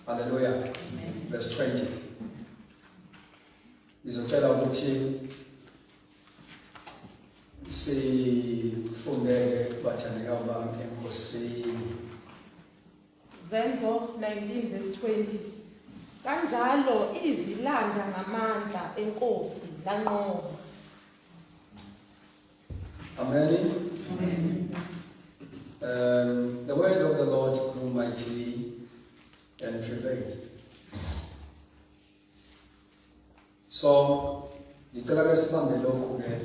Hallelujah. Amen. Verse 20. Ngizocela ukuthi sifundele bathandeka bami enkosini. Zenzo 19 verse 20. Kanjalo izwi landa ngamandla enkosi lanqoba. Amen. Amen. The word of the Lord grew mightily and prevailed. So, ngicela ke sibambe lokhu ke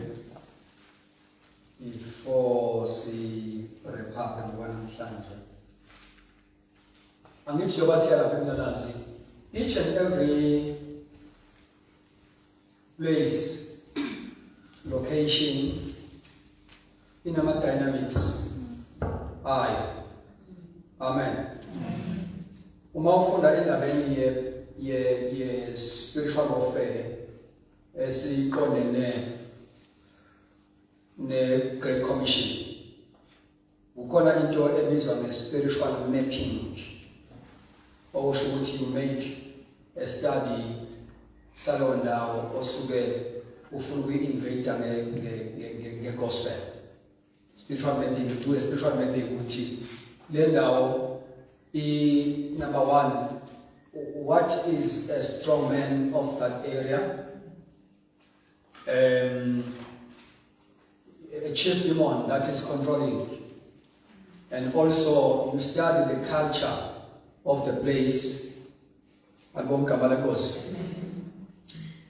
before si wrap up namhlanje. Angithi yoba siyalapha emnalazi, each and every place, location, inama-dynamics. Amen. Uma ufunda endabeni ye spiritual warfare esiqondene ne Great Commission, ukhona into ebizwa nge-spiritual mapping. Okusho ukuthi you make a study salowo ndawo osuke ufuna uku-invade nge-gospel. Spiritual mapping, do a spiritual mapping ukuthi le ndawo number one, what is a strong man of that area? A chief demon that is controlling. And also you study the culture of the place.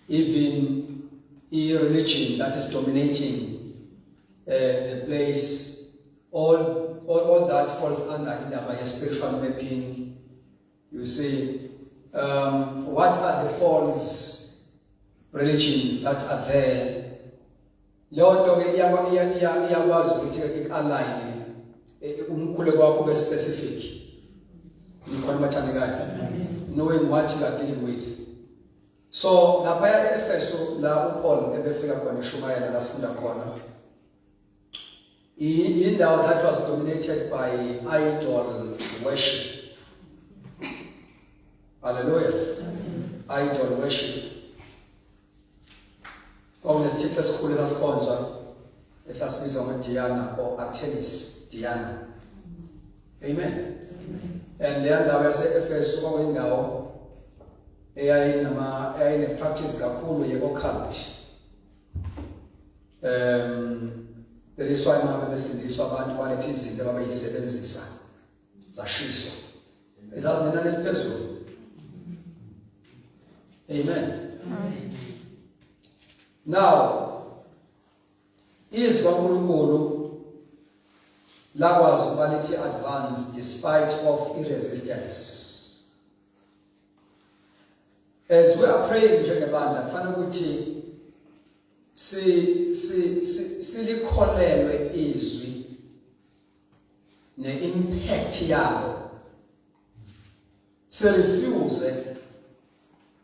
Even a religion that is dominating the place. All that falls under by a spiritual mapping. You see, what are the false religions that are there? Lord, specific. Knowing what you are dealing with. So, la paya Efeso la Paul ebefika khona eShumayela la sifunda khona. Indawo that was dominated by idol worship. Hallelujah. Amen. Idol worship. Kwakunesithixo esikhulu esasikhonzwa esasibizwa ngoDiana or Artemis Diana. Amen. And then ndawo yase-Efeso kwakuyindawo eyayine-practice kakhulu ye-occult. There is why mama besindiswa abantu balethi izinto abayisebenzisa zashiswa. Ezazinenani eliphezulu. Amen. Now, izwi kaNkulunkulu lakwazi ukuba lithi advance despite of resistance. As we are praying njengebandla kufanele ukuthi silikholelwe izwi ne-impact yalo. Refuse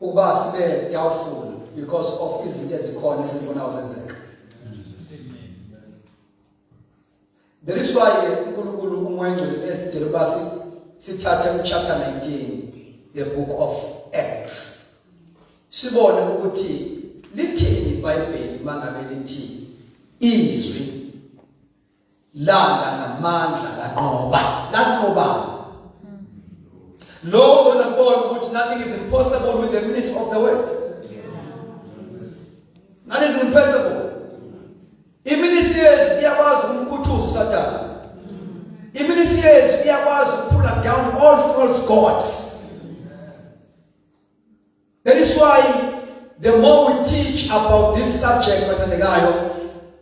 ukuba sibe doubtful because of izinto ezikhona esizibonayo zenzeka. There is why uNkulunkulu umwengcwele esidele basi sithathe chapter 19 the book of Acts. Sibone ukuthi lithini iBhayibheli mangabe lithi izwi landa namandla lanqoba. Lord, let us go which nothing is impossible with the ministry of the word. That is impossible. Iministry is iyakwazi umkhuthuza Satan. Iministry is iyakwazi pull down all false gods. That is why the more we teach about this subject,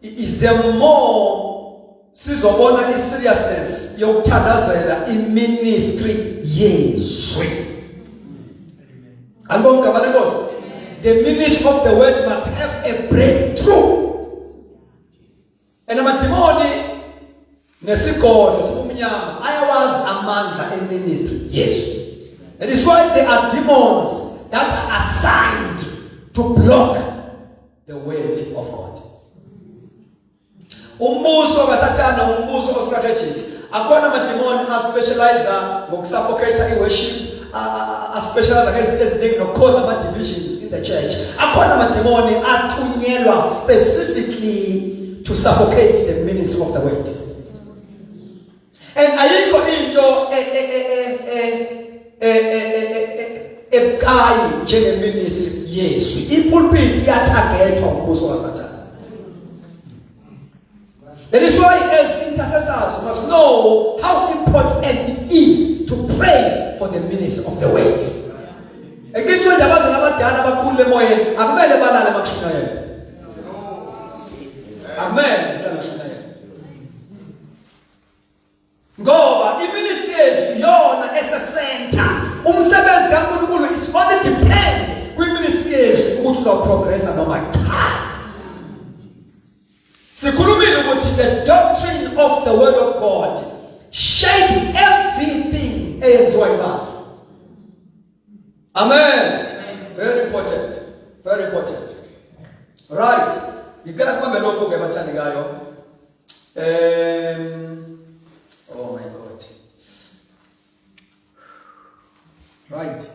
is the more sizobona i-seriousness yokuthandazela i-ministry yezwi. The ministry of the word must have a breakthrough. And amadimoni nesigodlo sobumnyama ayawazi amandla e-ministry yezwi. That is why there are demons that are assigned to block the word of God. Umbuso kaSathana umbuso strategic. Akhona amadimoni aspecialize ngokusuffocate i-worship, specialize ngezinto nokukhoza ama-divisions in the church. Akhona amadimoni athunyelwa specifically to suffocate the ministry of the word. And ayikho into ebucayi njengeministry yesu. Ipulpit iyatargetwa umbuso kaSathane. That is why as intercessors we must know how important it is to pray for the ministry of the word. Ekitho nje abazali abadala abakhulu emoyeni akumele balale makushinayela. Amen. Ngoba iministry yethu yona ese-center. Umsebenzi kaNkulunkulu is only depend kwi-ministry yethu ukuthi uzoprogressa noma cha. Sikhulumile ukuthi the doctrine of the word of God shapes everything eyenziwa yibandla. Amen. Very important. Very important. Right. Ngicela sibambe lokho ke bathandekayo. Oh my God. Right.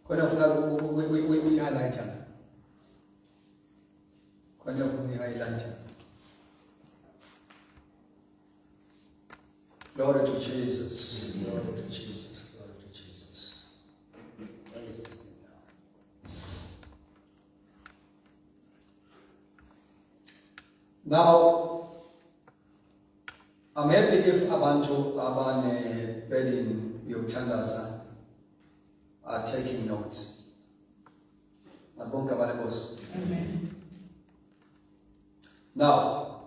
Kwena ufuna we highlighter. Kwena ufuna highlighter. Glory to Jesus. Glory to Jesus. Glory to Jesus. Where is this thing now? I'm happy if abantu abane wedding yokuthandaza are taking notes. Amen. Now,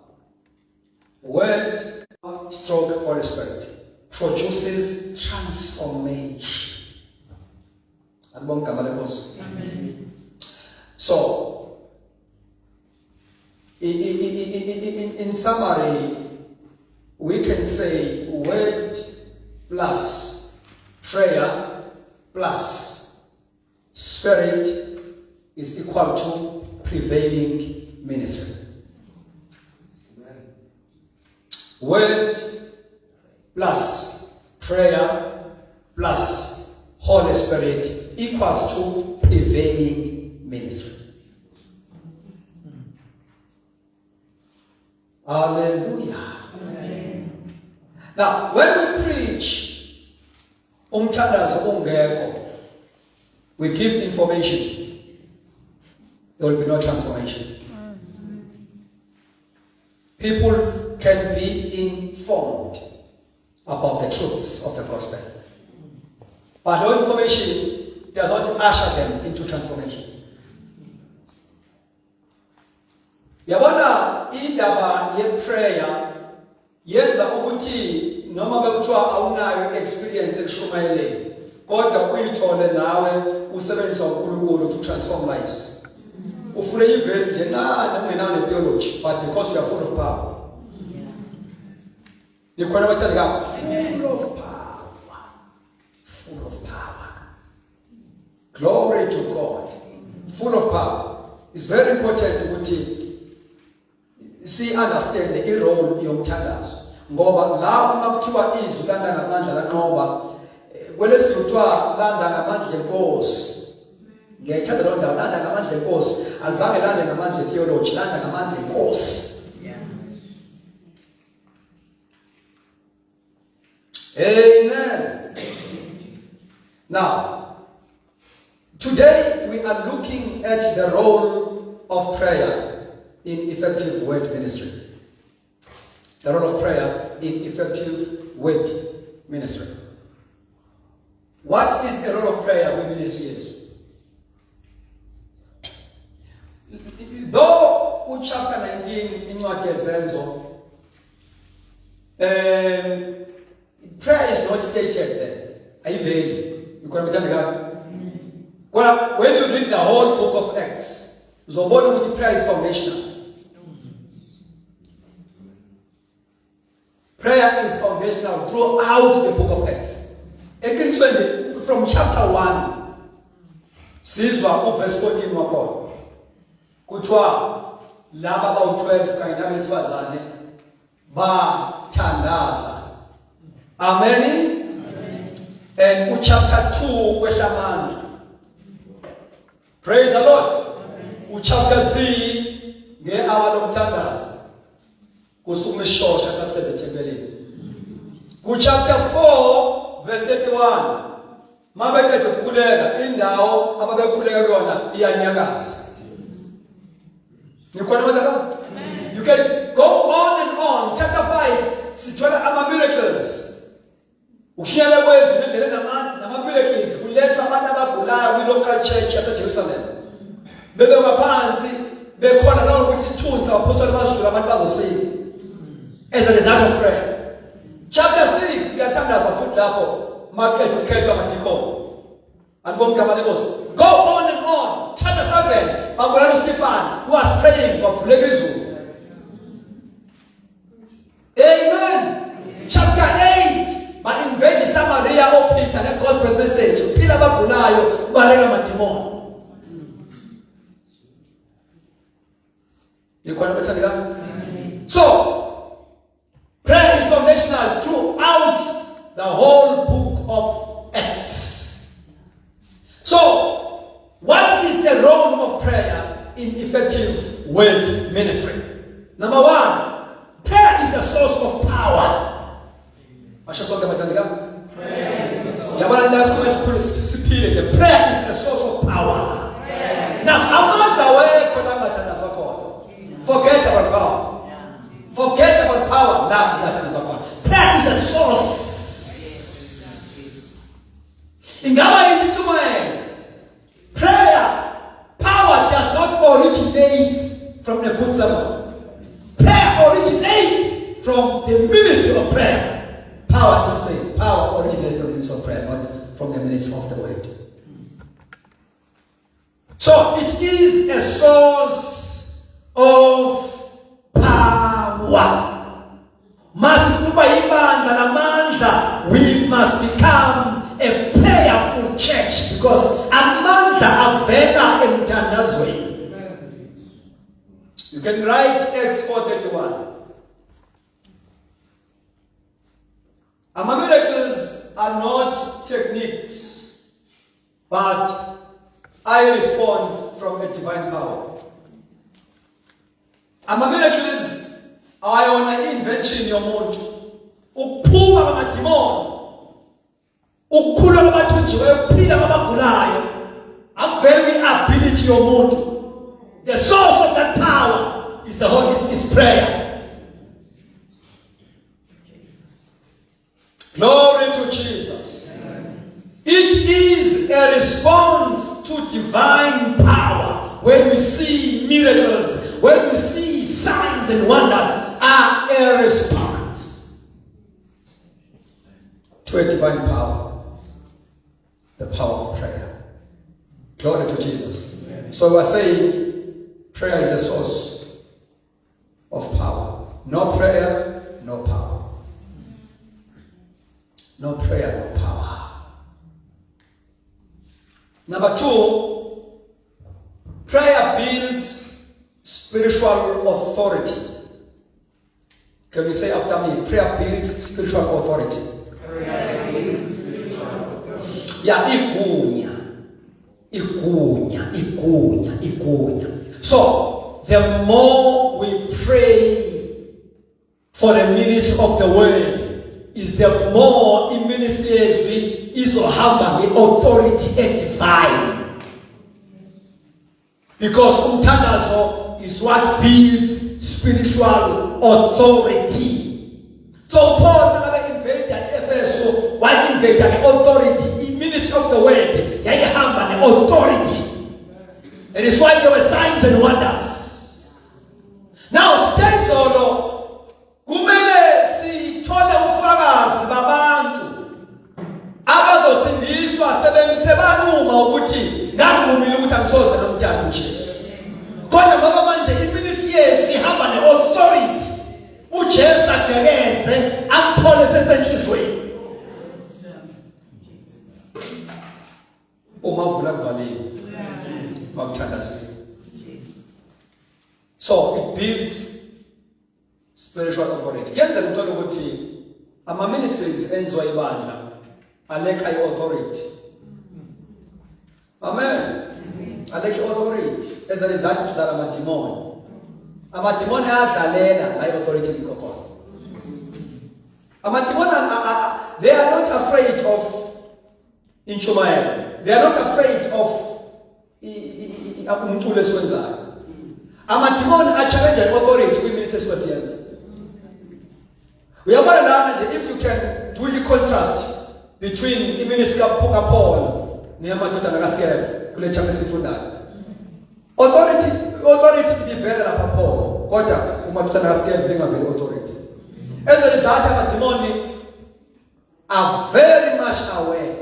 word stroke Holy Spirit produces transformation. Amen. So, in summary, we can say word plus prayer plus spirit is equal to prevailing ministry. Word plus prayer plus Holy Spirit equals to prevailing ministry. Hallelujah. Amen. Now, when we preach, we give information, there will be no transformation. People can be informed about the truths of the gospel, but no information does not usher them into transformation. Yabona indaba ye-prayer yenza ukuthi noma bekuthiwa awunayo experience ekushumayeleni kodwa uyithole nawe usebenzisa uNkulunkulu to transform lives. Ufune iverse nje ncane ungenayo ne-theology but because you are full of power. Nikhona bathanda kakhulu full of power. Full of power. Glory to God. Full of power. It's very important ukuthi see understand the role yomthandazo ngoba la uma kuthiwa izwi landa ngamandla lanqoba kwelesithwa landa ngamandla enkosi ngiyayithanda lo ndawo landa ngamandla enkosi alizange landa ngamandla theology landa ngamandla enkosi. Amen. Now today we are looking at the role of prayer in effective word ministry. The role of prayer in effective word ministry. What is the role of prayer in ministry? Though chapter 19 in what Zenzo, prayer is not stated there. Are you very? You can well, when you read the whole book of Acts, Zobolo prayer is foundational. Prayer is foundational throughout the book of Acts. From chapter 1, Sizwa verse 14 wakho. Kuthiwa laba abawu-12 kanye nabesifazane bathandaza. Amen. chapter 2 kwehlamandla. Praise the Lord. Chapter 3 nge-hour lomthandazo. Kusukuma ishosha sahleze ethempelini. Chapter 4 verse 31. Mabekade ukukhuleka indawo ababekhuleka kuyona iyanyakaza. You can go on and on. Chapter 5 sithola ama-miracles. Ushiyele kwezwi ngendlela nama-miracles kulethwa abantu abagulayo kwi-local church yaseJerusalem. Bebe ngaphansi bekhona la ukuthi isithunzi abapostoli bazidlula abantu bazosika. As a result of prayer. Chapter 6 kuyathandazwa futhi lapho makhetha amadikoni. Angomgama lemosi. Go on and on. Chapter 7 babulala uStefan who was praying bavuleka izulu. Amen. Chapter 8 ba-invade Samaria oPeter ne-gospel message. Uphila abagulayo baleka amadimoni. So, prayer is foundational throughout the whole book of Acts. So, what is the role of prayer in effective word ministry? Number 1, prayer is a source of power. Prayer is a source of power. Now, forget about power. Forget about power. Prayer is a source. Prayer, power does not originate from the good sermon. Prayer originates from the ministry of prayer. Power originates from the ministry of prayer, not from the ministry of the word. So it is a source of power. We must become a prayerful church because Amanda Avena Emtandazwe. You can write Acts 4:31. Miracles are not techniques, but a response from a divine power. Miracles are on invention yomuntu. Uphuma amadimoni. Ukukhula kwabathunjiweyo, ukuphila kwabagulayo. Very ability yomuntu. The source of that power is the Holy is prayer. Glory to Jesus. It is a response to divine power. When we see miracles, when we see signs and wonders, are a response to a divine power. The power of prayer. Glory to Jesus. So we're saying prayer is a source of power. No prayer, no power. No prayer, no power. Number 2, prayer builds spiritual authority. Can you say after me? Prayer builds spiritual authority. Prayer builds spiritual authority. Yeah, igunya. So, the more we pray for the ministry of the word, is the more in ministry is to have the authority and divine. Because umthandazo is what builds spiritual authority. So Paul invaded Ephesus, why invaded the authority in ministry of the word? They have the authority. It is why there were signs and wonders. Now, Stenzolo, kumele sithole ufakazi babantu abazosindiswa sebanuma ukuthi ngangumile ukuthi angisoze nomthathu uJesu. Kodwa ngoba manje iministry yethu ihamba ne-authority, uJesu agekeze amthole sesenhlizweni. Umavula kuvalile. Makuthandazile. So it builds spiritual authority. Yenza ngithola ukuthi ama ministries enziwa ibandla alekha i-authority. Amen. Alekha i-authority. As a result of that, amadimoni. Amadimoni ayadlalela la i-authority ikho khona. Amadimoni, they are not afraid of intshumayelo. They are not afraid of umculo esiwenzayo. Amadimoni a-challenge i-authority kwi-ministry esiyenza. Uyabona lana nje, if you can do the contrast between iministry kaPaul neyamadodana kaSkeva kule chapter sifundayo. Authority ivela lapha Paul, kodwa kumadodana kaSkeva bengaveli authority. As a result, amadimoni are very much aware.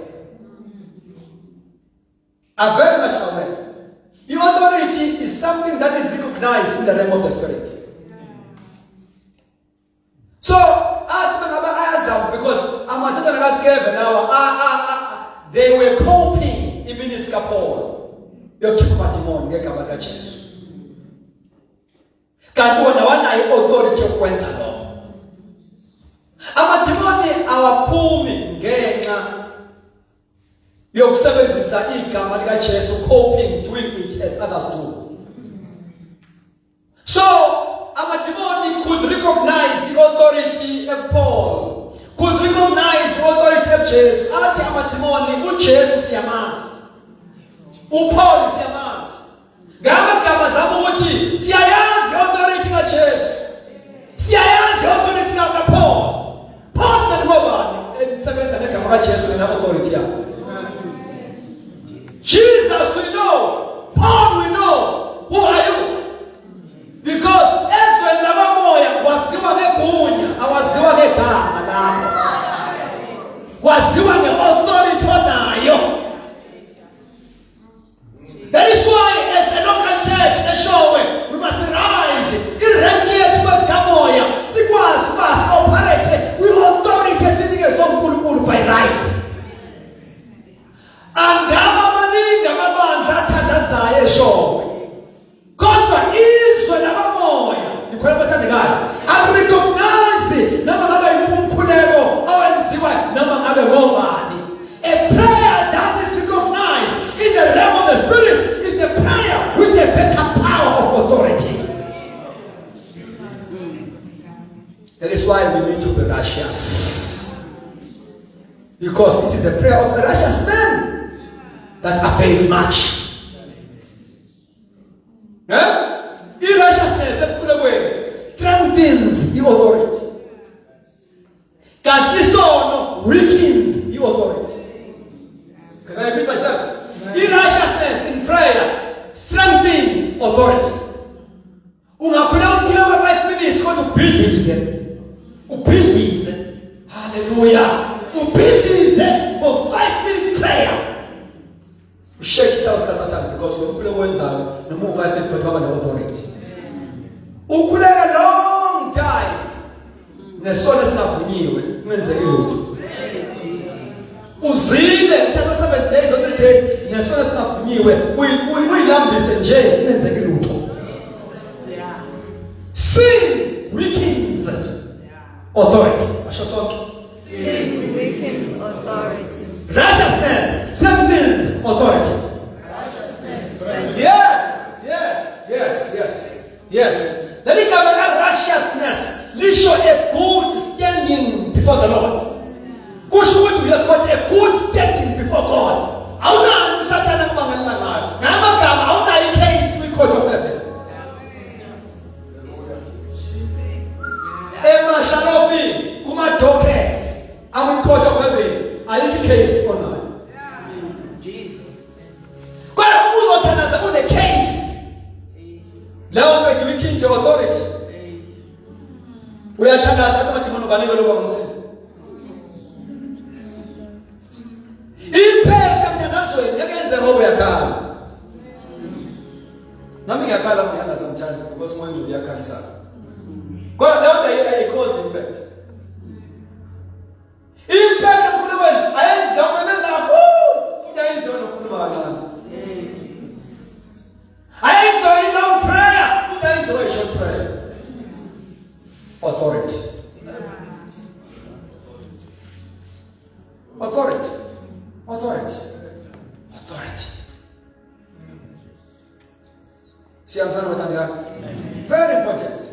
The authority is something that is recognized in the realm of the Spirit. So, because amadodana kaSkeva now they were coping in ministry Paul. Yokhipha amadimoni ngegama likaJesu. Kanti wona wanayo authority yokwenza lokho. Amadimoni awaphumi ngenxa yokusebenzisa igama likaJesu, coping, doing it as others do. So, amadimoni could recognize the authority of Paul, could recognize the authority of Jesus. Athi amadimoni uJesu siyamazi, uPaul siyamazi. Ngama zabo ukuthi siyayazi authority kaJesu, siyayazi authority kaPaul. Paul ngobani esebenza ngegama kaJesu wena authority yakhe. Jesus we know, Paul we know. Who are you? Because ezwe labamoya waziwa ngegunya, awaziwa ngegama lakho. Waziwa ngeauthority onayo. That is why as a local church eShowe we must rise in rank yethu kwezikamoya sikwazi ukuba operate with authority esinikezwe uNkulunkulu by right. Angaba maningi amabandla athandazayo eShowe, kodwa izwe labamoya likhona bathandekayo akurecognize noma ngabe umkhuleko owenziwa noma ngabe ngobani. A prayer that is recognized in the realm of the Spirit is a prayer with a better power of authority. That is why we need to be righteous, because it is a prayer of a righteous man that avails much. Irrighteousness strengthens the authority. God disono weakens the authority. Can I repeat myself? Irrighteousness in prayer strengthens authority. Ungakhula 5 minutes kodwa ubhidlize. Hallelujah. Ubhidlize for 5-minute prayer. Shake it out Satan, because ukhule wenzayo noma 5 minutes but waba authority. Ukhule a long time nesona singavunyiwe ngenzeke lutho. Uzile mthatha 7 days or 3 days nesona singavunyiwe uyilambise nje ngenzeke lutho. Sin weakens authority. Asho sonke. Sin weakens authority. Righteousness strengthens authority. Yes. Let me come back. Righteousness. Let's show a good standing before the Lord. We have got a good standing before God. Auna Satan kumangana nayo. Ngamagama auna icase we court of heaven. Emma Shalofi kuma dockets. Our court of heaven. Are you the case or not? Jesus. Kwa uzo tanaza une case. Leo kwa weakens your authority. Uyatangaza kama timono banelo loba msini. Impact mtanazo yagenze robo yakala. Nami yakala mnyanga sometimes because mwenye yakala sana. Kwa leo I cause impact. Impact kule wewe ayenza umemeza akho fuja yenze wena kukhuluma kancane. Ayenza long prayer fuja yenze wena short prayer. Authority. Authority. Authority. See, I'm saying what very important.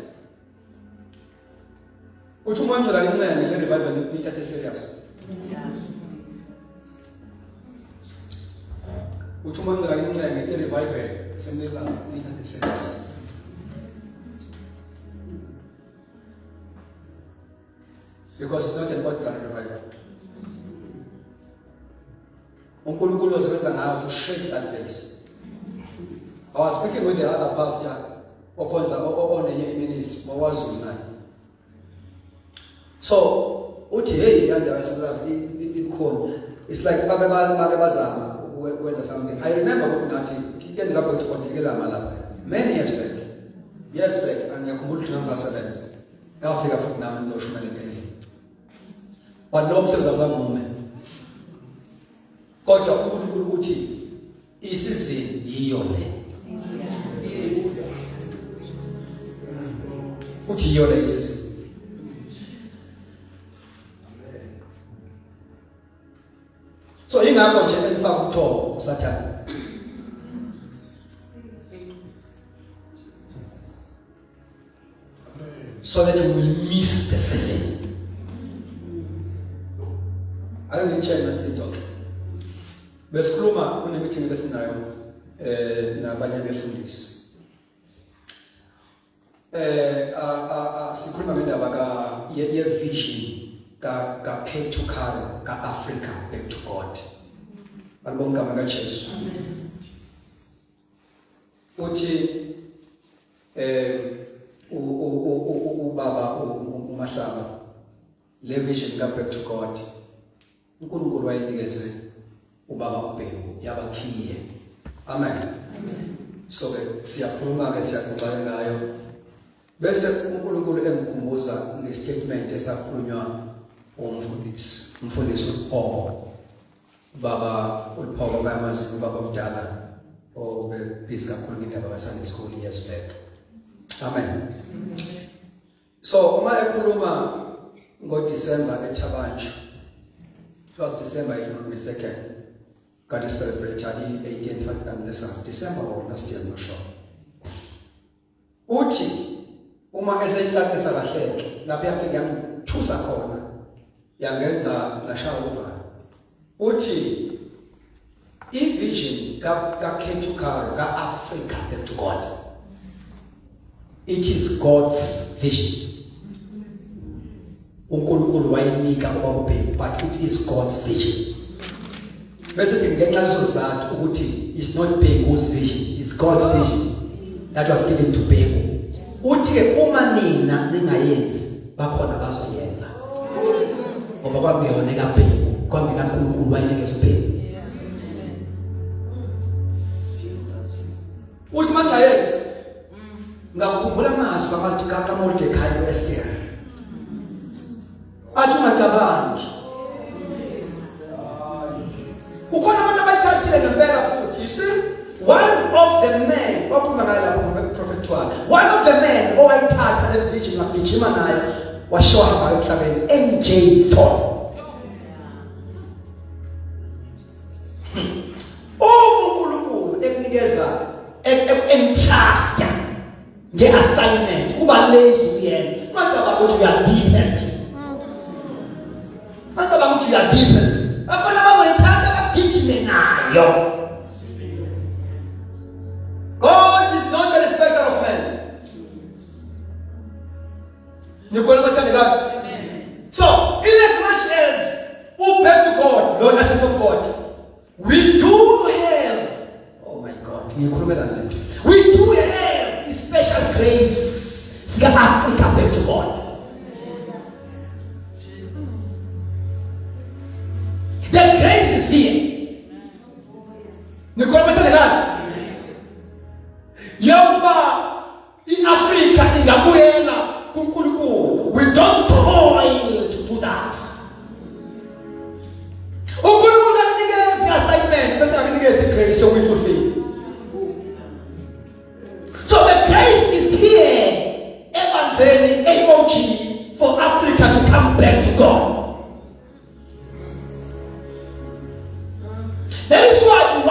Uthi umuntu la incane le revival ithathe serious. Uthi umuntu la incane le revival semela ithathe serious. Because it's not an ordinary revival. uNkulunkulu usebenza ngayo to shape that place. I was speaking with the other pastor okhonza onenye ministry mawazulu naye. So uthi hey yanda wasebenza ikhona. It's like babe bazama ukwenza something. I remember ukuthi nathi ngike lapho kuqondelekela malapha. Many years back. Years back and ngiyakhumbula ukuthi ngizasebenza. Ngafika futhi nami ngizoshumela endlini. But lo msebenzi zangume. Kodwa uNkulunkulu uthi isizini yiyo le. Uthi yiyo le isizini. So ingakho nje engifaka ukuthoba uSathane. So that you will miss the season. I don't change my seat, okay. Besikhuluma kunemeeting lesinayo nabanye abefundisi. Sikhuluma ngendaba ye vision ka back to Kara, ka Africa back to God. Balibonga ngama kaJesu. Uthi ubaba uMahlaba le vision ka back to God. uNkulunkulu wayenikeze ubaba uBhengu yabakhiye. Amen. So ke siyakhuluma ke siyaxoxa ngayo. Bese uNkulunkulu engikhumbuza ngestatement esakhulunywa umfundisi uPaul. Baba uPaul bayamazi ubaba mdala obebhizi kakhulu ngendaba kaSunday school years back. Amen. So uma ekhuluma ngoDecember eThabanje. It was December, if I'm not mistaken. God is celebrated 18th and December or last year, I'm not sure. Uthi uma eseyithatha kahleke lapho yafika yamthusa khona yangenza lashawuva. Uthi i-vision ka Ketukara ka Africa back to God. It is God's vision. uNkulunkulu wayinika ubabubheki, but it is God's vision. Bese ngenxa lesizathu ukuthi it's not Bhengu's vision, it's God's vision that was given to Bhengu. Uthi ke uma nina ningayenzi bakhona bazoyenza. Ngoba kwakungeyona kaBhengu, kwakuNkulunkulu wayinikeza uBhengu. Uthi mangayenzi ngakhumbula amazwi abantu kaMordecai noEsther. Athi ungacabangi. Ukhona abantu abayithathile ngempela futhi. You see, one of the men okhuluma ngayo lapho prophet one of the men owayithatha le vision wagijima nayo washowa ngayo emhlabeni NJ Stone. uNkulunkulu ekunikeza entrust nge-assignment kuba lazy uyenza. Manje ukuthi uyadeep person. Manje ukuthi uyadeep person. Akona bazoyithatha bagijime nayo. God is not a respecter of men. So, in as much as who pray to God, Lord, essence of God, we do have, oh my God, we do have a special grace to Africa back to God. The grace is here. Yoba in Africa ingabuyela kuNkulunkulu. We don't toil to do that. uNkulunkulu akunikeza assignment bese akunikeza grace so we fulfill. So the grace is here ever then emoji for Africa to come back to God. That is why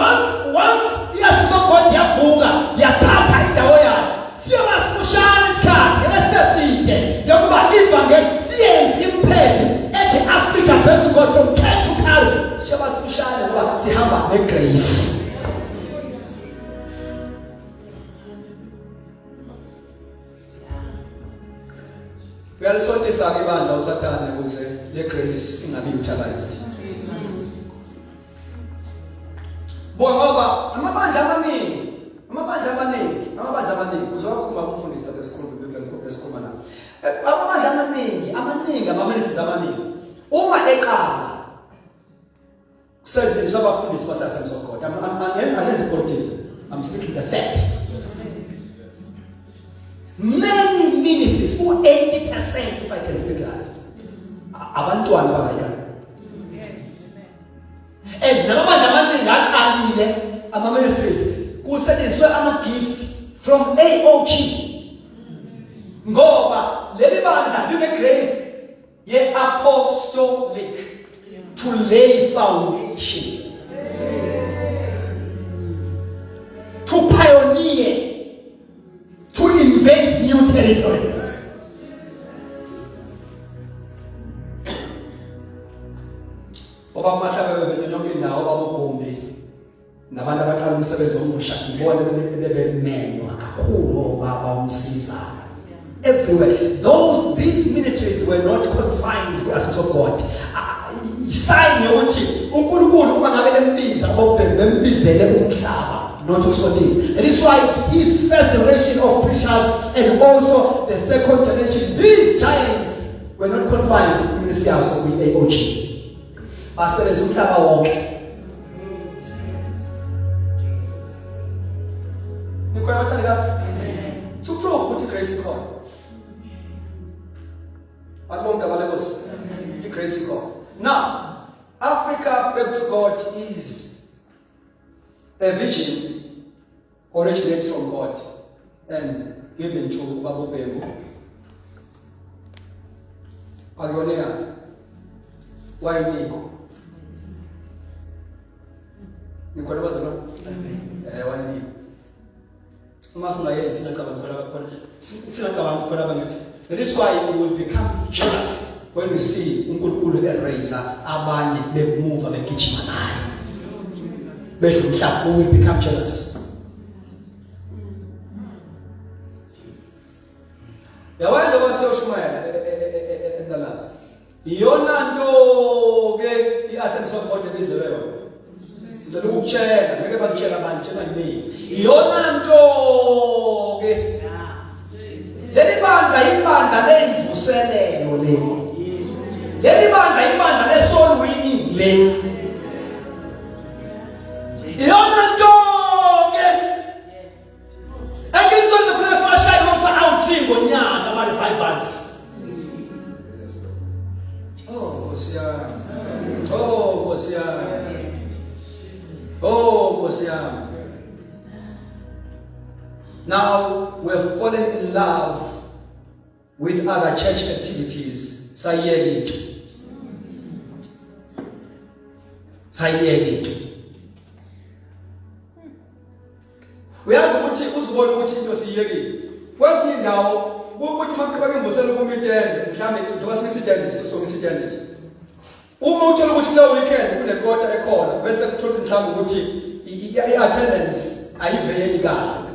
once yes of God yavuka yaphatha indawo yayo. Siyabasifushana isikhathi eseside yokuba ivangeli siyenze imphethe ethi Africa back to God from Cape to Calvary. Siyabasifushana ngoba sihamba negrace. Uyalisotisa ibandla uSathane ukuze le grace ingabi utilized. Ngoba amabandla amaningi uzowakhuluma umfundisi esikhuluma nawo. Amabandla amaningi ama-ministries amaningi uma eqala kusetshenziswa abafundisi base-Assemblies of God. Angenzi politics. I'm speaking the fact. Many ministries, 80%, if I can speak that, abantwana bangayana. And nama ama-ministries kusetshenziswe ama-gift from AOG. Ngoba leli bandla line-grace ye-apostolic to lay foundation, to pioneer, to invade new territories. Oba mahlaba bebeyonke indawo babogombe nabantu abaqala umsebenzi omusha ibona bebemenywa kakhulu baba umsiza everywhere. These ministries were not confined to the Assemblies of God. Sign yokuthi uNkulunkulu uma ngabe embiza bembizele umhlaba, not uSotis. That is why his first generation of preachers and also the second generation, these giants were not confined to ministry house of the AOG. Basebenza umhlaba wonke. Nikhona bathanda to prove ukuthi grace ikhona. Abonke abalekos. Grace ikhona. Now, Africa back to God is a vision originates from God and given to Babu Bego. Agonia, why Nico? Nicola was no? Why Nico? That is why we will become jealous when we see uNkulunkulu eraser abanye bemove begijima naye. Bethu mhlawumbe we will become jealous. Yawanje kwasiyoshumayela endalazi. Iyona nto ke i-Assemblies of God ebizelwe. Ngicela ukutshela, ngeke bakutshela abantu tshela kimi. Iyona nto ke leli bandla ibandla lemvuselelo le. Leli bandla ibandla le-soul winning le. Iyona nto ke engizonde funa fashion nokutha out ngonyaka ama-revivals. Now we're fallen in love with other church activities. Sayeli. We have to uzibona ukuthi into siyekile. Kwesinye indawo ukuthi maqhubeke ngibosela kumitende mhlambe njengoba sisidende sokusidende nje. Uma uthola ukuthi kulo weekend kule kota ekhona bese kuthola mhlambe ukuthi i-attendance ayiveli kahle.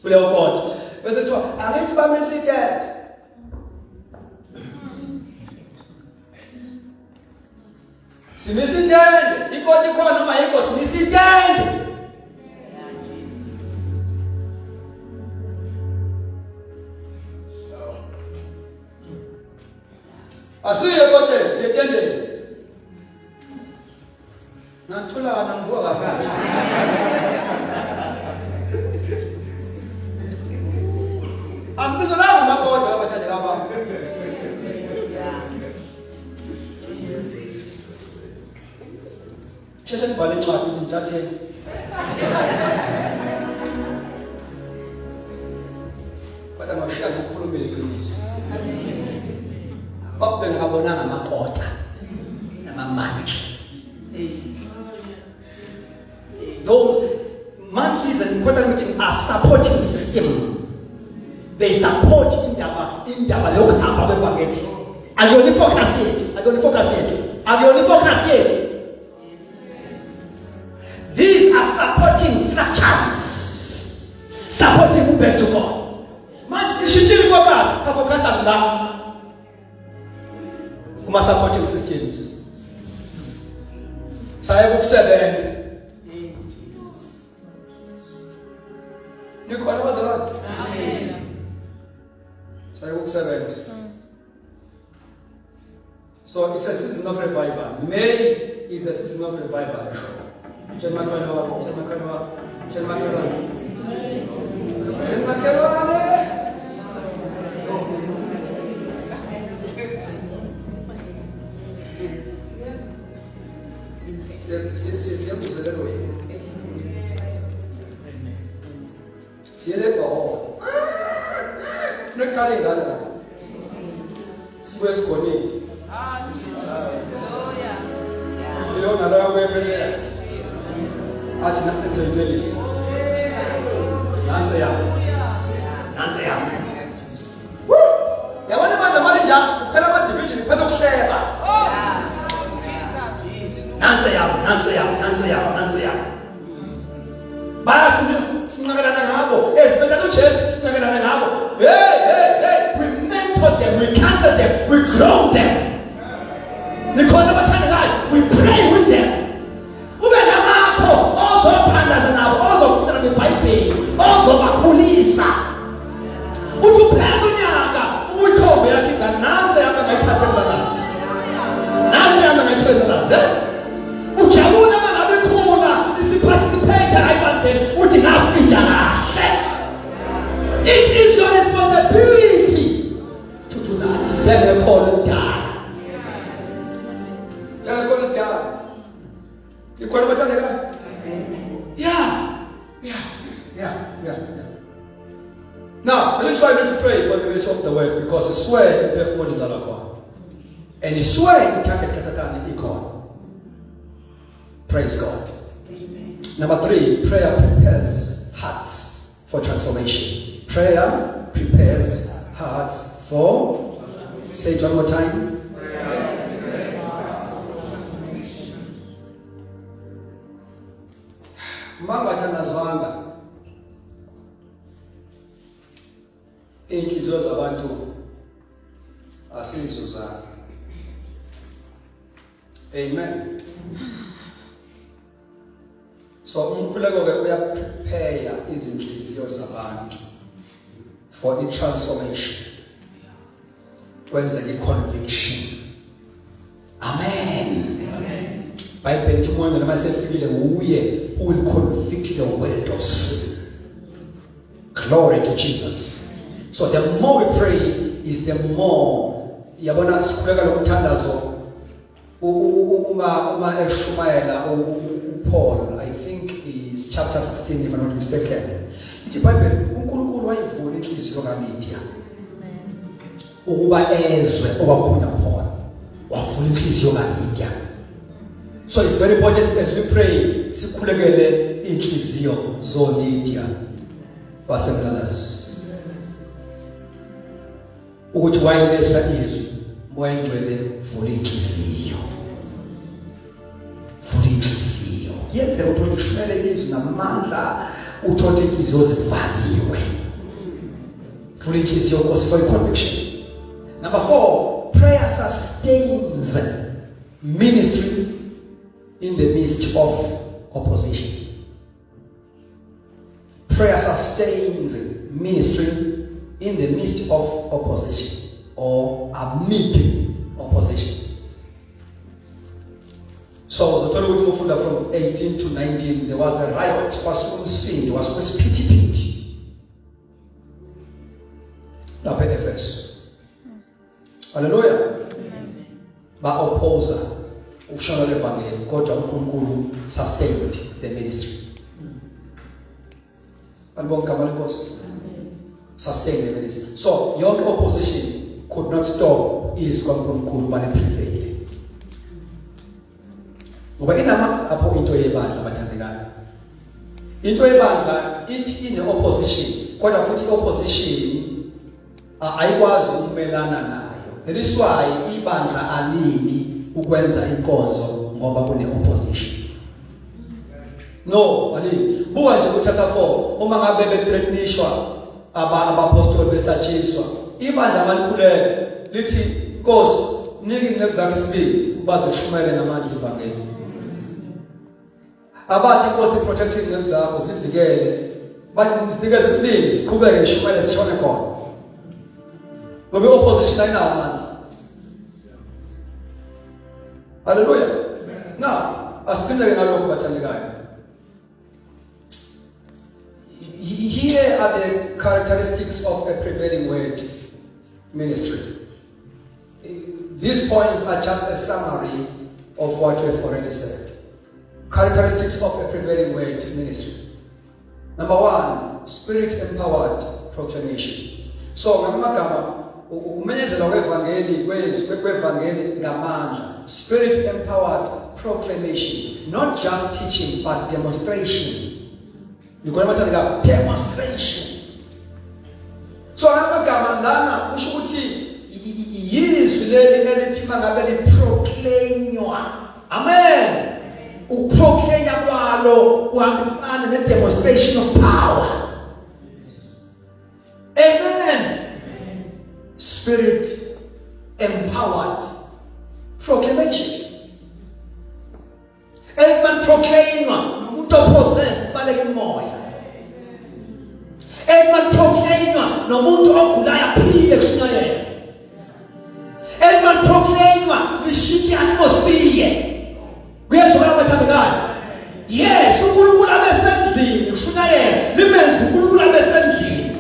Kule kota bese kuthiwa angithi bamesidende. Simesidende ikona ikhona noma yikho simesidende. Asiye kote siyetende. Nathula nanguwa kahle. Asibizolanga makoda abathande kaba. Sheshe nibhale incwadi ngithathe. Kodwa ngishiya ukukhuluma iqiniso. Babe ngabonanga amakota namamandla. those monthlies and quarterly meetings are supporting system. They support indaba yokuhamba kwevangeli. Akuyona focus yethu. These are supporting structures, supporting who back to God. Man, you should focus on that. Kuma supporting systems. Saya kusebenza. Nikhona bazalwane? Amen. Saya kusebenza. So it's a season of revival. May is a season of revival. Athi nothing to evangelist. Nansi yami. Woo! Yabona manje manager, kuphela ama division, kuphela ukusheba. Nansi yami. Basi sinakelana ngabo. Esibenda uJesu sinakelana ngabo. Hey, we mentor them, we counsel them, we grow them. Nikhona abathandekayo, we pray with them. Bakhulisa uthi uphela unyaka uyikhombe yakhe nanze yami ngayiphathelana ujabula mangabe khona isiparticipate ayibandeni uthi ngafika kahle. It is your responsibility to do that. Njengekhona kudala ikhona bathandekayo. Yeah. Now, this is why I need to pray for the release of the word, because it's where the body is alcohol. And it's where the jacket katakani equal. Praise God. Amen. Number 3, prayer prepares hearts for transformation. Prayer prepares hearts for, say it one more time. Mama tanazwanga inhliziyo zabantu asizo zabo. Amen. So umkhuleko ke uyaprepare izinhliziyo zabantu for a transformation. Kwenza i-conviction. Amen. Bible ithi umuntu noma sefikile uye will convict the world of sin. Glory to Jesus. So the more we pray is the more yabona sikhuleka lokuthandazo uma eshumayela uPaul, I think is chapter 16 if I'm not mistaken. Ithi Bible uNkulunkulu wayivula inhliziyo kaLidia ukuba ezwe obakhona Paul, wavula inhliziyo kaLidia. So it's very important as we pray sikhulekele inhliziyo zoLidia basemlalazi ukuthi wayelehla izwi moya ngcwele vula inhliziyo. Yenze ukuthi ushumele izwi namandla uthola inhliziyo zivaliwe. Vula inhliziyo Nkosi for conviction. Number 4, prayer sustains ministry in the midst of opposition. Prayer sustains ministry in the midst of opposition or amid opposition. So the Torah will move from 18 to 19. There was a riot, was sin, there was pity. Now pay the verse. Hallelujah. Ba opposer ukushala levangeli kodwa uNkulunkulu sustained the ministry. Albonga Malikosi sustained the ministry. So your opposition could not stop is uNkulunkulu bale prevailed. Ngoba inama apho into yebandla abathandekayo into ebandla ithi ine-opposition, kodwa futhi i-opposition ayikwazi ukumelana nayo. That is why ibandla alimi ukwenza inkonzo ngoba kune-opposition. No, alimi. Buka nje ku-chapter 4, uma ngabe bethreatenishwa abapostoli besatshiswa, ibandla malikhuleka lithi, Nkosi, nike ingcezu zakhe isibindi ukuba zishumele namandla ivangeli. Abathi Nkosi protect ingcezu zakho zivikele, bathi sinikeze isibindi siqhubeke ishumele sishone khona. Ngoba i-opposition ayinawo amandla. Hallelujah. Now, asifundeke ngalokho bathandekayo. Here are the characteristics of a prevailing word ministry. These points are just a summary of what we have already said. Characteristics of a prevailing word ministry. Number 1, spirit-empowered proclamation. So, ngamagama umenyezela kwevangeli ngamandla, spirit-empowered proclamation, not just teaching but demonstration. You got to demonstration. So ngamagama lana usho ukuthi yizwi leli elithi mangabe liproclaimwa. Amen. Uproclaim kwalo uhambisana ne-demonstration of power. Amen. Spirit empowered proclamation. Elman proclaima umuntu possess baleke moya. Elman proclaima nomuntu ogulayo aphile kusinayena. Elman proclaima lishintshe atmosphere. Kuyezwakala bathandekayo. Yes, uNkulunkulu abesendlini kusinayena limenze uNkulunkulu abesendlini.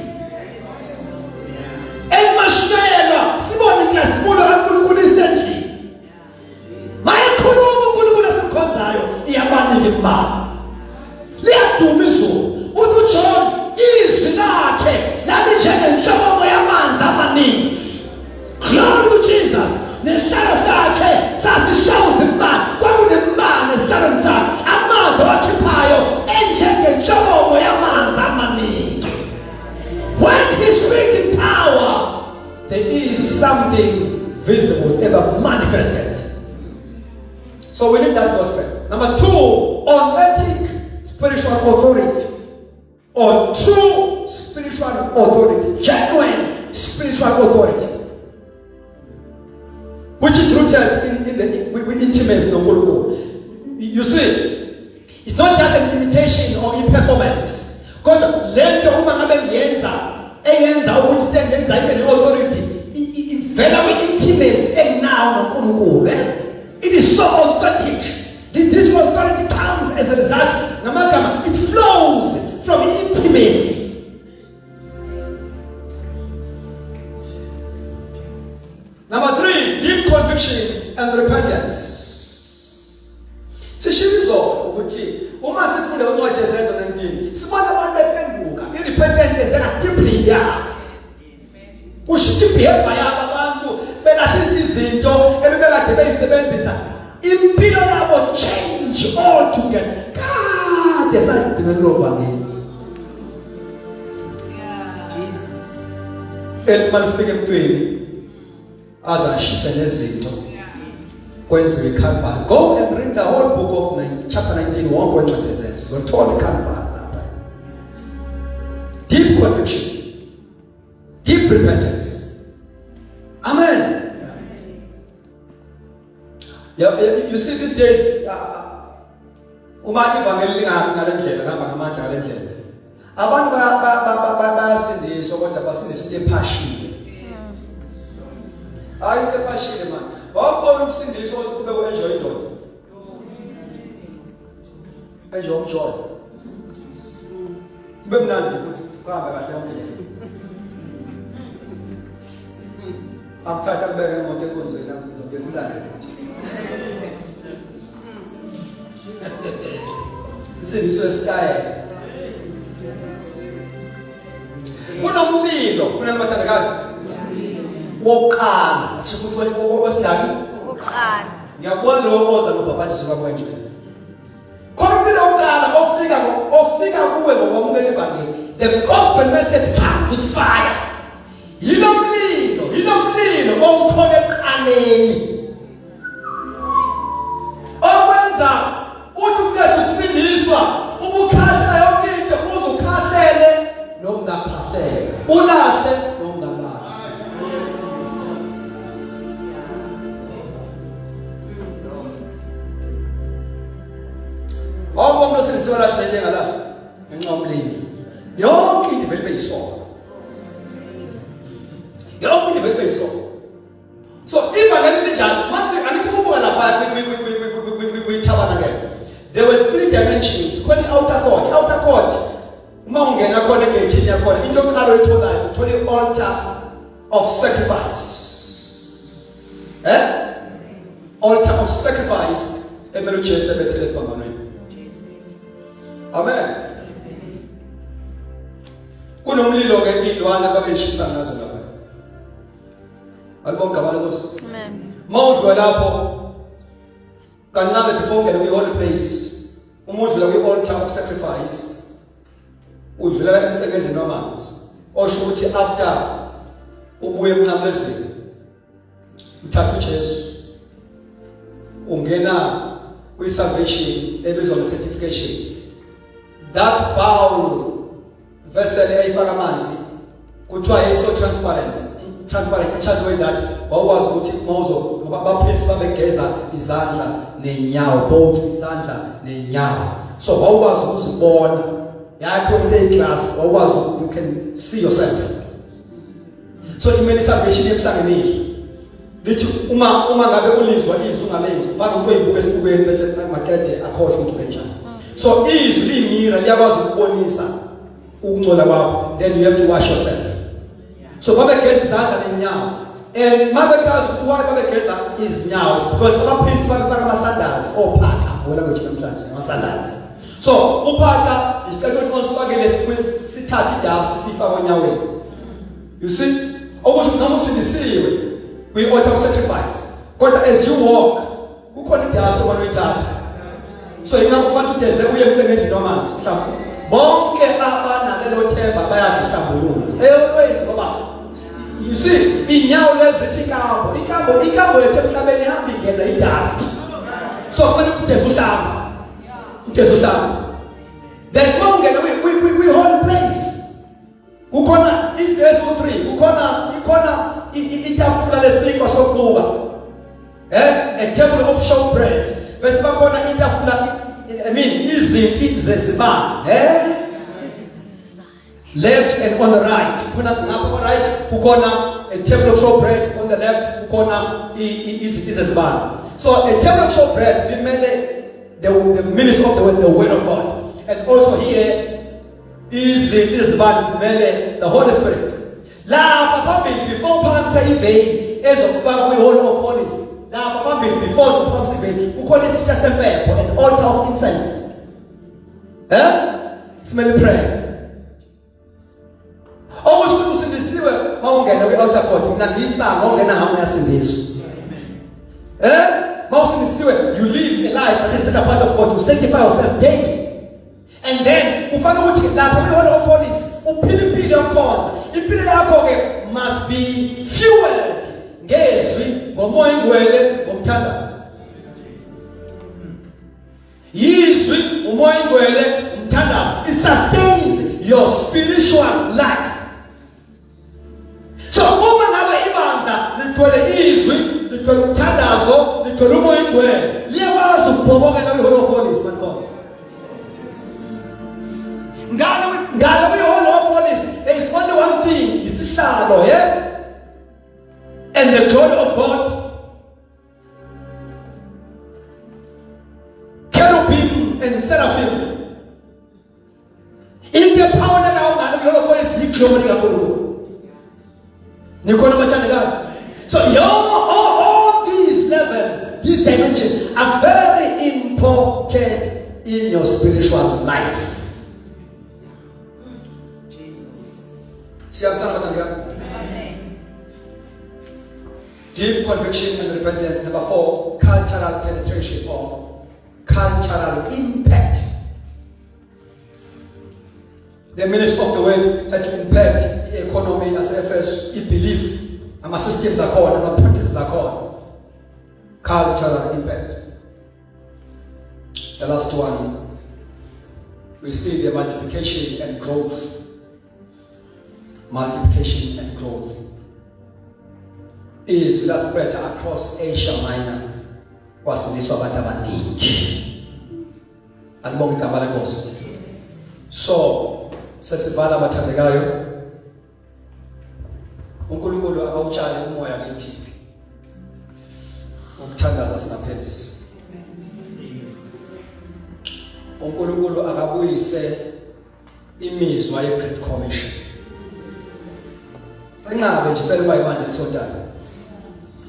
Elmashela sibone ngiyasibulo kaNkulunkulu isendlini. Mayikhuluma uNkulunkulu asimkhonzayo iyabanika imali. Liyaduma izulu. Uthi John izwi lakhe lalinjengenhlobo yamanzi amaningi. Glory to Jesus. Nesihlalo sakhe sasishawuza imali. Kwakunemali esihlalweni sakhe. Amazwi awakhiphayo enjengenhlobo yamanzi amaningi. When he speaks in power, there is something visible, ever manifested. So we need that gospel. Number 2, authentic spiritual authority, or true spiritual authority, genuine spiritual authority, which is rooted in the intimacy of God. You see, it's not just an imitation or in performance. God, let the woman eyenza ukuthi tengenza ibe ne-authority ivela kwi-intimacy enawo noNkulunkulu. It is so authentic. This authority comes as a result. Namagama, it flows from intimacy. Number 3, deep conviction and repentance. Sishizo ukuthi uma sifunda uncwadi yezendo 19 sibona abantu bephenduka. I-repentance yenzeka deeply yakhe. Ushintsha behavior yabo abantu belahla izinto ebebekade beyisebenzisa. Impilo yabo change altogether. Kade sayidinga lokuvangeli. Jesus. Elimafika emntwini azashisa nezinto. Kwenziwe iCalvary. Go and read the whole book of chapter 19, 1.1. Go to the Calvary. Deep conviction, deep repentance. Amen. You see these days, uma ivangeli ngalendlela ngapha ngamandla ngalendlela. Abantu bayasindiswa kodwa basindiswa into ephashile. Hayi into ephashile man. Wabona ukusindiswa ukuthi kube enjoy indoda. Enjoy umjoy. Kube mnandi futhi kuhamba kahle yonke. Akuthatha kubeka imoto enkonzweni lapho uzobe kulande futhi. Insindiso yesitayela. Kunomlilo kunabathandakazi. Wokuqala sifuthi wesindaki. Wokuqala. Ngiyabona lo oza nobhabhathi soka kwenje. Khona umlilo wokuqala ofika kuwe ngokwamukela ivangeli, the gospel message comes with fire. Yilo mlilo owuthole ekuqaleni. Okwenza uthi uqeda ukusindiswa, ubukhahlela yonke into uzukhahlele nokungakhahlele. Ulahle nokungalahle. Wonke umuntu osindisiwe lahle nento engalahle ngenxa yomlilo. Yonke into vele beyisoka. Yonke into vele beyisoka. So ivangeli linjani? Manje angithi kubuka lapha kwi-tabernacle. There were 3 dimensions. Khona outer court. Outer court. Uma ungena khona egate yakhona, into yokuqala oyitholayo, uthola i-altar of sacrifice. Altar of sacrifice emele uJesu ebethele esibambanweni. Amen. Kunomlilo ke ilwana babeshisa ngazo lapha. Alibonga balokusi. Amen. Mawudlula lapho kancane before ungena kwi-holy place. Uma udlula kwi-altar of sacrifice, udlula emfekezeni wamanzi. Osho ukuthi after ubuye emnqamlezweni, uthatha uJesu, ungena kwi-salvation ebizwa nge-certification. That bowl vessel eyifaka amanzi kuthiwa yiso transparent just way that wawuwazi ukuthi mawuzo ngoba abaphristi babegeza izandla nenyawo, both izandla nenyawo, so wawuwazi ukuzibona yakho into glass, wawuwazi you can see yourself. So imele salvation emhlanganeni lithi uma ngabe ulizwa izwi ungalenzi ufana ukuyibuka esibukweni bese maqede akhohle ukuthi kanjani. So izwi limira liyakwazi ukubonisa ukungcola kwakho, then you have to wash yourself. So babegeza izandla nenyawo, and mabekazi ukuthi why babegeza izinyawo because abaphristi babefaka ama-sandals ophaka ngolanguage namhlanje ama-sandals. So uphaka isicelo ukuthi usifakele sithathe idust sifake onyaweni. You see, okusho noma usindisiwe kwi-altar of sacrifice, kodwa as you walk kukhona idust obaluyithatha. So ingakufanele ugeze uye emthengezini wamanzi mhlawumbe. Bonke abanalelo themba bayazihlambulula. Always ngoba you see inyawo lezi shikambo, ikambo lethe emhlabeni ihamba ingena idust. So kumele ugeze uhlamba. Ugeze uhlamba. Then ungena we-holy place. Kukhona is-days 3, kukhona itafula lesikwa sokubuka. A table of showbread. Bese bakhona itafula, izinti zezibane. Left and on the right. Kuna ngapha on right kukhona a table of showbread, on the left kukhona izinti zezibane. So a table of showbread limele the ministry of the word of God. And also here izinti zezibane zimele the Holy Spirit. Lapha phambili before phansi iveli ezokufaka kwi-Hall of Holies. Lapha phambili before phansi iveli kukhona isitsha sempepho, an altar of incense. Smell prayer. Okusho ukuthi usindisiwe mawungena kwi-altar court, mina ngiyisanga ongena ngayo uyasindiswa. Mawusindisiwe, you live a life that is set apart of God, you sanctify yourself daily. And then kufanele ukuthi lapho kwi-Hall of Holies uphile impilo yokukhonza. Impilo yakho ke must be fueled ngezwi, ngomoya ingcwele, ngomthandazo. Yizwi, umoya ingcwele, umthandazo. It sustains your spiritual life. So uma ngabe ibandla litwele izwi, litwele umthandazo, litwele umoya ingcwele, liyakwazi ukubhobokela kwi-Hall of Holies mankonzo. Ngalo kwi-Hall of Holies, there is only one thing, isihlalo, and the glory of God. Cherubim and seraphim. In the power that I have, the Hall of Holies, the glory of God. So all these levels, these dimensions are very important in your spiritual life. Amen. Deep conviction and repentance. Number 4, cultural penetration or cultural impact. The ministry of the word had to impact the economy as FS, belief, and systems are called, and practices are called. Cultural impact. The last one, we see the multiplication and growth. Multiplication and growth is that spread across Asia Minor. Wasiliswa abantu abaningi. Alibonga igama lenkosi. So, sesivala abathandekayo. uNkulunkulu akawutshale umoya kithi. Ukuthandaza singaphezulu. uNkulunkulu akabuyise imizwa ye-Great Commission. Singabe nje phela uba imanje lisontayo.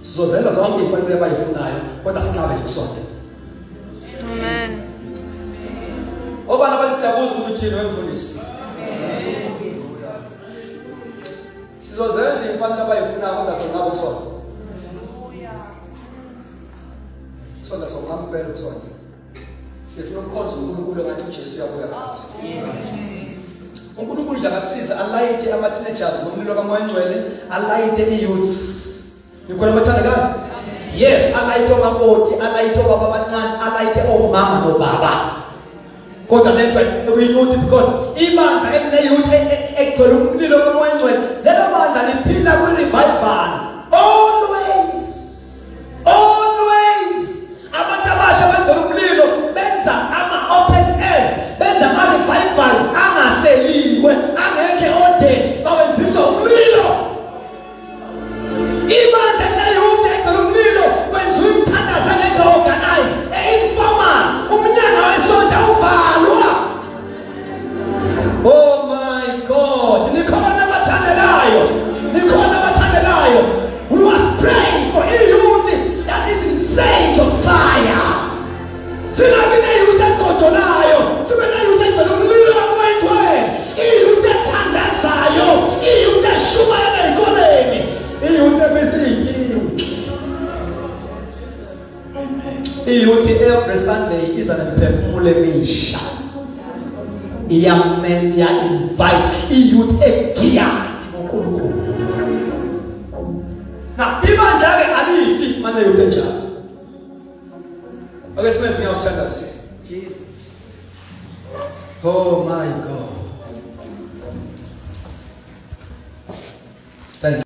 Sizozenza zonke ifanele abayifunayo, kodwa singabe likusonto. Amen. Obana bathi siyabuza ukuthi thina wemfundisi. Sizozenza ifanele abayifunayo, kodwa singabe kusonto. Sonto sokuhambela kusonto. Sifuna ukukhonza uNkulunkulu ngathi uJesu uyabuya kusasa. uNkulunkulu nje akasiza alayite ama-teenagers ngomlilo kaMoya Ngcwele, alayite i-youth. Nikhona abathandekayo? Yes, alayite omakoti, alayite obaba abancane, alayite omama nobaba. Kodwa lento kwi-youth because ibandla eline-youth egcwele umlilo kaMoya Ngcwele, lelo bandla liphila kwi-revival. Always. Abantu abasha abagcwele umlilo benza ama-open airs, benza ama-revivals angahleliwe, angekhe ode, bawenziswa umlilo. Ibandla eline-youth egcwele umlilo kwenziwa imithandazo angekhe organize, informal, umnyaka wesonto uvalwa. Oh my God, nikhona abathandekayo. We must pray for a youth that is in flames of fire. Singabi ne-youth egodolayo, sibe ne-youth egcwele umlilo kaMoya Ngcwele, i-youth ethandazayo, i-youth eshumayela ey'koleni, i-youth ebisiyithiwe. I-youth every Sunday iza nemiphefumulo emisha. Iya-invite i-youth egiyathi ngoNkulunkulu. Now, ibandla-ke alifi manje youth enjalo. Okay, sibe singawusithandaza. Jesus. Oh my God.